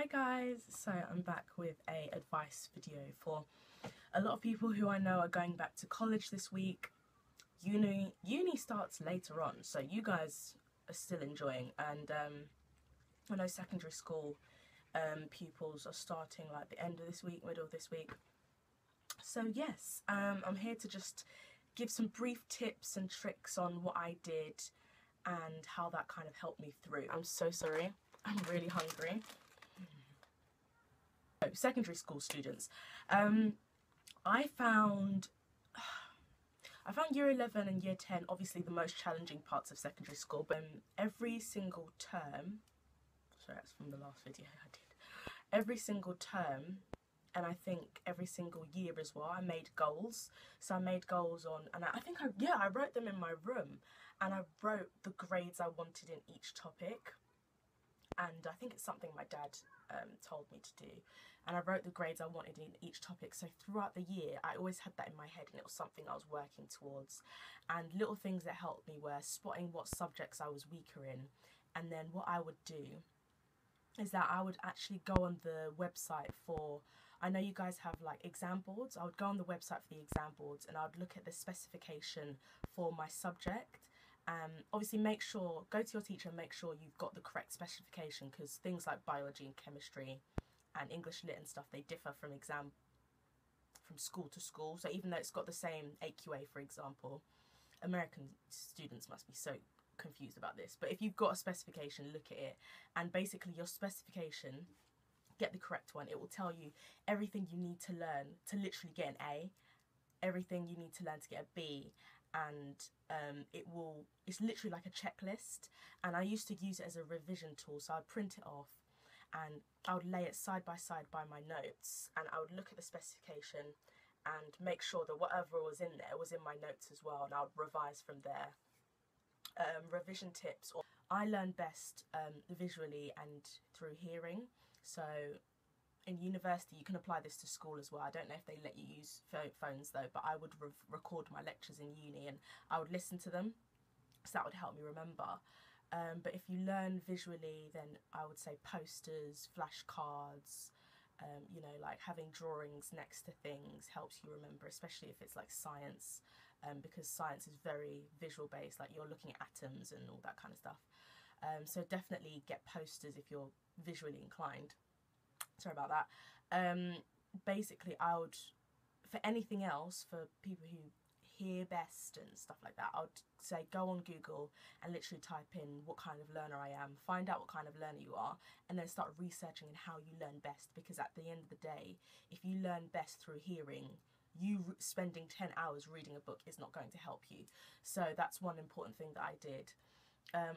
Hi guys, so I'm back with a advice video for a lot of people who I know are going back to college this week. Uni starts later on, so you guys are still enjoying, and I know secondary school pupils are starting like the end of this week, middle of this week. So yes, I'm here to just give some brief tips and tricks on what I did and how that kind of helped me through. I'm so sorry, I'm really hungry. Secondary school students, I found year 11 and year 10 obviously the most challenging parts of secondary school, but every single term, sorry, that's from the last video I did, every single term, and I think every single year as well, I made goals. So I made goals on, and I wrote them in my room, and I wrote the grades I wanted in each topic, and I think it's something my dad told me to do, and I wrote the grades I wanted in each topic. So throughout the year I always had that in my head, and it was something I was working towards. And little things that helped me were spotting what subjects I was weaker in, and then what I would do is that I would actually go on the website for, I know you guys have like exam boards, I would go on the website for the exam boards and I would look at the specification for my subject. Obviously go to your teacher and make sure you've got the correct specification, because things like biology and chemistry and English lit and stuff, they differ from school to school. So even though it's got the same AQA, for example, American students must be so confused about this. But if you've got a specification, look at it, and basically your specification, get the correct one. It will tell you everything you need to learn to literally get an A, everything you need to learn to get a B, and it's literally like a checklist. And I used to use it as a revision tool, so I'd print it off and I would lay it side by side by my notes, and I would look at the specification and make sure that whatever was in there was in my notes as well, and I would revise from there. Revision tips. I learn best visually and through hearing. So in university, you can apply this to school as well. I don't know if they let you use phones though, but I would record my lectures in uni and I would listen to them, so that would help me remember. But if you learn visually, then I would say posters, flashcards, you know, like having drawings next to things helps you remember, especially if it's like science, because science is very visual based, like you're looking at atoms and all that kind of stuff. So definitely get posters if you're visually inclined. Sorry about that. Basically, I would, for anything else, for people who hear best and stuff like that, I would say go on Google and literally type in what kind of learner I am, find out what kind of learner you are, and then start researching on how you learn best. Because at the end of the day, if you learn best through hearing, you spending 10 hours reading a book is not going to help you. So that's one important thing that I did.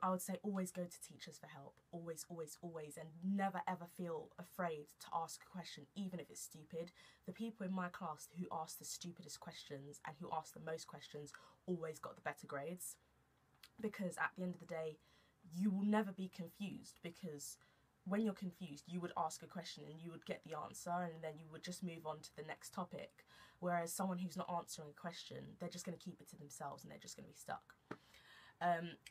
I would say always go to teachers for help, always, always, always, and never ever feel afraid to ask a question, even if it's stupid. The people in my class who asked the stupidest questions and who asked the most questions always got the better grades, because at the end of the day, you will never be confused, because when you're confused, you would ask a question and you would get the answer, and then you would just move on to the next topic. Whereas someone who's not answering a question, they're just going to keep it to themselves and they're just going to be stuck.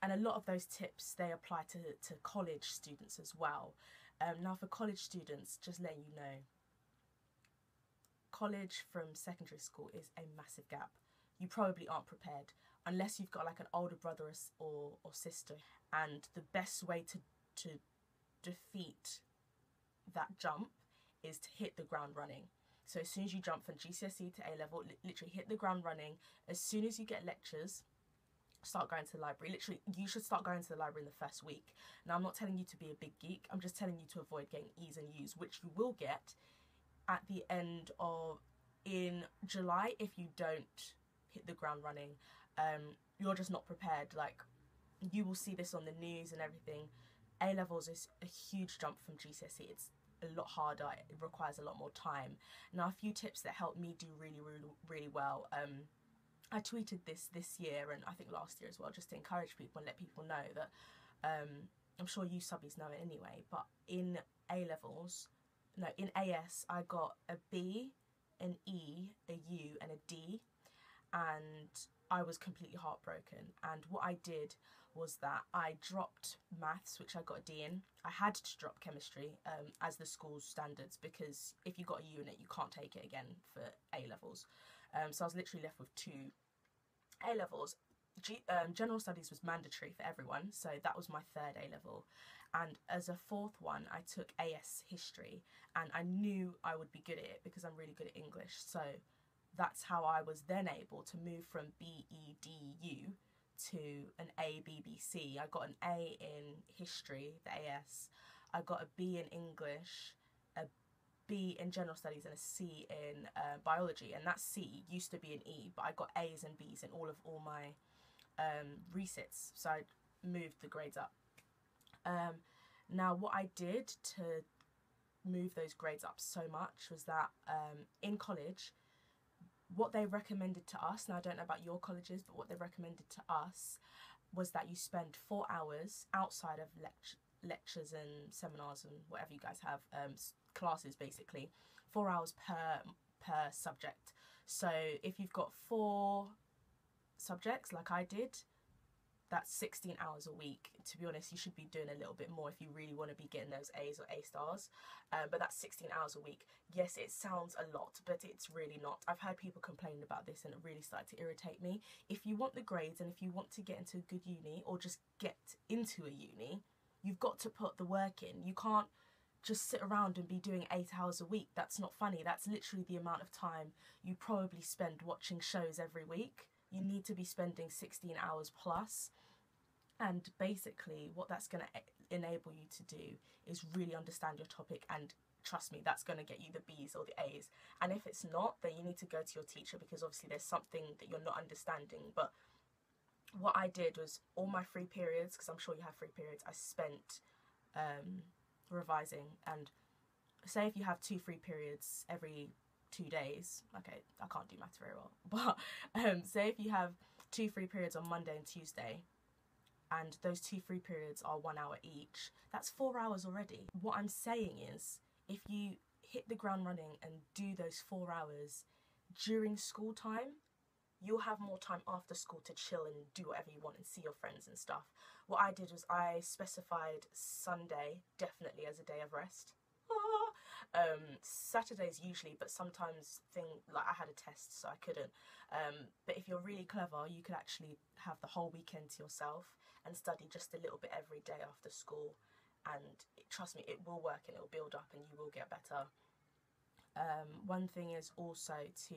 And a lot of those tips, they apply to college students as well. Now for college students, just letting you know, college from secondary school is a massive gap. You probably aren't prepared unless you've got like an older brother or sister. And the best way to defeat that jump is to hit the ground running. So as soon as you jump from GCSE to A-level, literally hit the ground running. As soon as you get lectures, start going to the library. Literally, you should start going to the library in the first week. Now, I'm not telling you to be a big geek. I'm just telling you to avoid getting E's and U's, which you will get at the end of, in July, if you don't hit the ground running. You're just not prepared. Like, you will see this on the news and everything. A-levels is a huge jump from GCSE. It's a lot harder. It requires a lot more time. Now, a few tips that helped me do really, really, really well. I tweeted this year, and I think last year as well, just to encourage people and let people know that, I'm sure you subbies know it anyway, but in A-levels, no, in AS, I got a B, an E, a U and a D. and I was completely heartbroken. And what I did was that I dropped maths, which I got a D in. I had to drop chemistry as the school's standards, because if you got a unit, you can't take it again for A levels. So I was literally left with 2 A levels. General studies was mandatory for everyone, so that was my 3rd A level. And as a 4th one, I took AS history, and I knew I would be good at it because I'm really good at English. So that's how I was then able to move from BEDU to an ABBC. I got an A in history, the AS. I got a B in English, a B in general studies, and a C in biology. And that C used to be an E, but I got A's and B's in all my resits, so I moved the grades up. Now what I did to move those grades up so much was that in college, what they recommended to us, now I don't know about your colleges, but what they recommended to us was that you spend 4 hours outside of lectures and seminars and whatever you guys have, classes basically, 4 hours per subject. So if you've got 4 subjects like I did, that's 16 hours a week. To be honest, you should be doing a little bit more if you really want to be getting those A's or A stars, but that's 16 hours a week. Yes, it sounds a lot, but it's really not. I've heard people complain about this and it really started to irritate me. If you want the grades and if you want to get into a good uni or just get into a uni, you've got to put the work in. You can't just sit around and be doing 8 hours a week. That's not funny. That's literally the amount of time you probably spend watching shows every week. You need to be spending 16 hours plus. And basically what that's going to enable you to do is really understand your topic, and trust me, that's going to get you the B's or the A's. And if it's not, then you need to go to your teacher, because obviously there's something that you're not understanding. But what I did was all my free periods, because I'm sure you have free periods, I spent revising. And say if you have 2 free periods every 2 days, okay, I can't do maths very well, but say if you have 2 free periods on Monday and Tuesday, and those 2 free periods are 1 hour each, that's 4 hours already. What I'm saying is, if you hit the ground running and do those 4 hours during school time, you'll have more time after school to chill and do whatever you want and see your friends and stuff. What I did was I specified Sunday definitely as a day of rest. Saturdays usually, but sometimes like I had a test, so I couldn't. But if you're really clever, you could actually have the whole weekend to yourself and study just a little bit every day after school. And trust me, it will work and it will build up and you will get better. One thing is also to,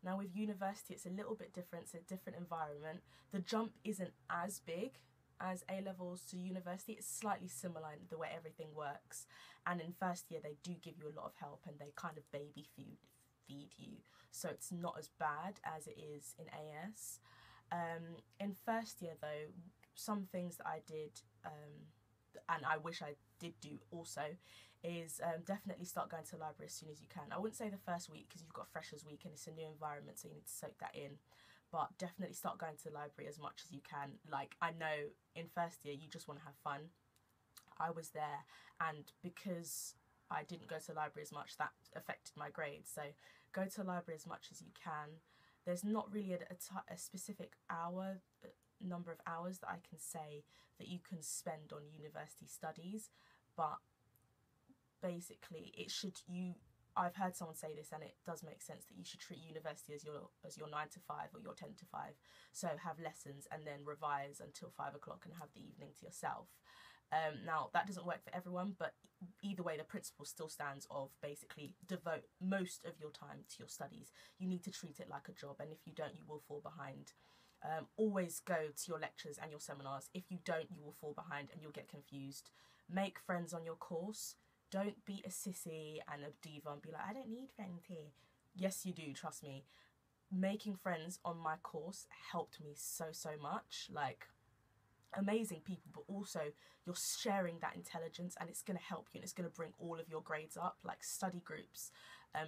now with university it's a little bit different, it's a different environment. The jump isn't as big as A levels to university. It's slightly similar in the way everything works, and in first year they do give you a lot of help and they kind of baby feed you, so it's not as bad as it is in AS. In first year though, some things that I did, and I wish I did do also, is definitely start going to the library as soon as you can. I wouldn't say the first week because you've got freshers week and it's a new environment, so you need to soak that in. But definitely start going to the library as much as you can. Like, I know in first year you just want to have fun. I was there, and because I didn't go to the library as much, that affected my grades. So go to the library as much as you can. There's not really a specific number of hours that I can say that you can spend on university studies, but basically I've heard someone say this, and it does make sense, that you should treat university as your 9 to 5 or your 10 to 5. So have lessons and then revise until 5 o'clock and have the evening to yourself. Now that doesn't work for everyone, but either way the principle still stands of basically devote most of your time to your studies. You need to treat it like a job, and if you don't, you will fall behind. Always go to your lectures and your seminars. If you don't, you will fall behind and you'll get confused. Make friends on your course. Don't be a sissy and a diva and be like, I don't need friends here. Yes, you do, trust me. Making friends on my course helped me so much. Like, amazing people, but also you're sharing that intelligence, and it's going to help you, and it's going to bring all of your grades up. Like study groups,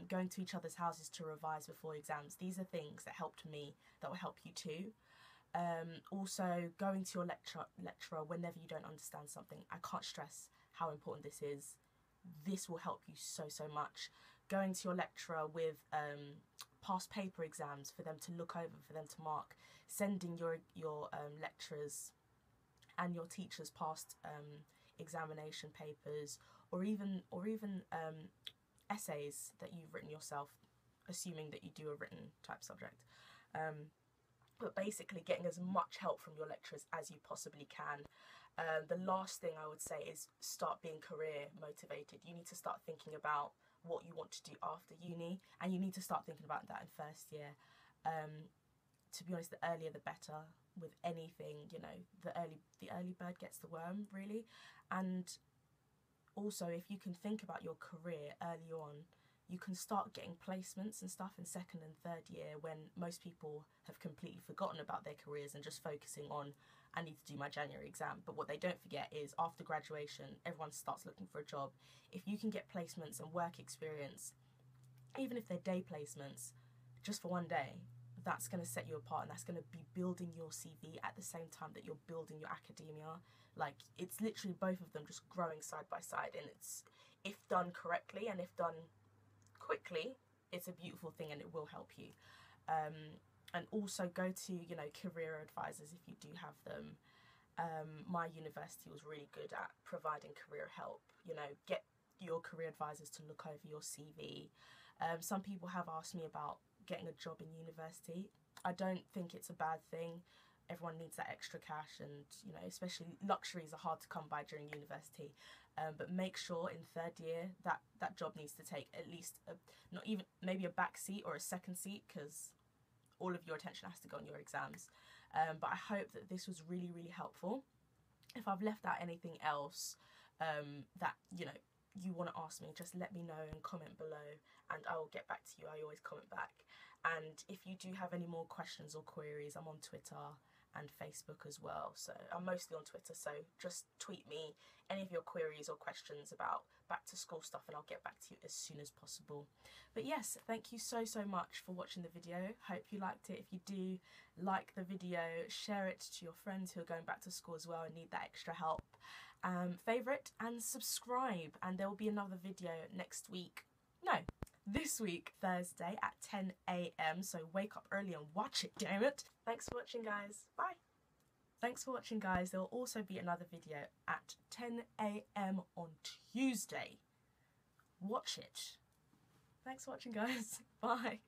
going to each other's houses to revise before exams. These are things that helped me that will help you too. Also going to your lecturer whenever you don't understand something. I can't stress how important this is. This will help you so much. Going to your lecturer with past paper exams for them to look over, for them to mark, sending your lecturers and your teachers past examination papers, or even essays that you've written yourself, assuming that you do a written type subject. But basically getting as much help from your lecturers as you possibly can. The last thing I would say is start being career motivated. You need to start thinking about what you want to do after uni, and you need to start thinking about that in first year. To be honest, the earlier the better with anything, you know, the early bird gets the worm, really. And also, if you can think about your career early on, you can start getting placements and stuff in second and third year, when most people have completely forgotten about their careers and just focusing on, I need to do my January exam. But what they don't forget is after graduation, everyone starts looking for a job. If you can get placements and work experience, even if they're day placements, just for one day, that's going to set you apart, and that's going to be building your CV at the same time that you're building your academia. Like, it's literally both of them just growing side by side, and it's, if done correctly and if done quickly, it's a beautiful thing, and it will help you. And also go to, you know, career advisors if you do have them. My university was really good at providing career help. You know, get your career advisors to look over your CV. Some people have asked me about getting a job in university. I don't think it's a bad thing. Everyone needs that extra cash, and, you know, especially luxuries are hard to come by during university. But make sure in third year that job needs to take at least not even maybe a back seat or a second seat, because all of your attention has to go on your exams. But I hope that this was really, really helpful. If I've left out anything else that, you know, you want to ask me, just let me know and comment below, and I will get back to you. I always comment back. And if you do have any more questions or queries, I'm on Twitter and Facebook as well. So I'm mostly on Twitter, so just tweet me any of your queries or questions about back to school stuff, and I'll get back to you as soon as possible. But yes, thank you so much for watching the video. Hope you liked it. If you do like the video, share it to your friends who are going back to school as well and need that extra help. Favourite and subscribe, and there will be another video next week. No, this week, Thursday at 10 AM, so wake up early and watch it, damn it. Thanks for watching, guys. Bye. Thanks for watching, guys. There will also be another video at 10 AM on Tuesday. Watch it. Thanks for watching, guys. Bye.